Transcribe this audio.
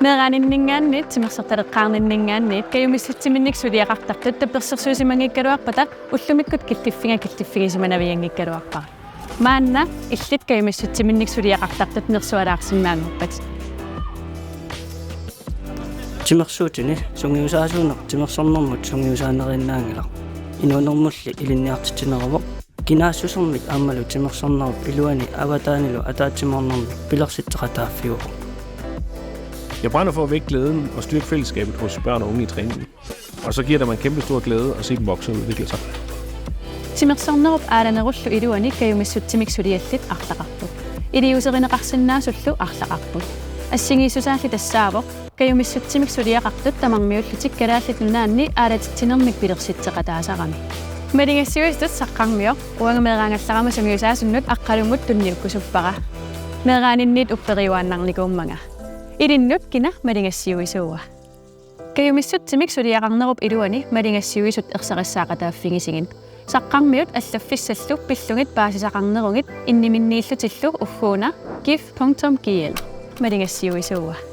Meeraaninngaanniit timersertaleqqaarninningaanniit kayumissuttiminnik suliaqartartut tapersersuusimangikkaluarpata ullumikkut killiffigisimanaviangikkaluarpara maanna illit kayumissuttiminnik suliaqartartut nersualaarsimmaanguppat timersuutini sungiusaasuuneq timersornermut sungiusaanerinaangila inuunermulli ilinniartitineruvoq kinaasussermik aammalu timersornerup iluani avataanilu ataatimornermik pilersitteqataaffiuq. Jeg brænder for at vække glæden og styrke fællesskabet hos børn og unge i træningen. Og så giver det mig en kæmpe stor glæde at se dem vokse og udvikle sig. Timersornerup aalanерullu iluani kayumissuttimik suliallit арлaqarput. Iliuserineqarsinnaasullu арлaqarput. Assingisuusaalli tassaaavoq kayumissuttimik suliaqartut tamarmiullutik kalaallit nunaanni aalatittinermik pilersitteqataasarami. Malingassiuistut saqqarmioq uangameeraangallaqama sungiusaasunnut aqqalumut tunniukkusuppara. Meeraaninniit upperiuaannarnikuummanga. Ilinnut kina malingassiuisuua. Kayumissuttimik suliaqarnerup iluani malingassiuisut ersarissaaqataaffigisingin. Saqqarmiut allaffissallu pillungit paasisaqarnerungit inniminniillutillu uffuuna gif.gl malingassiuisuua.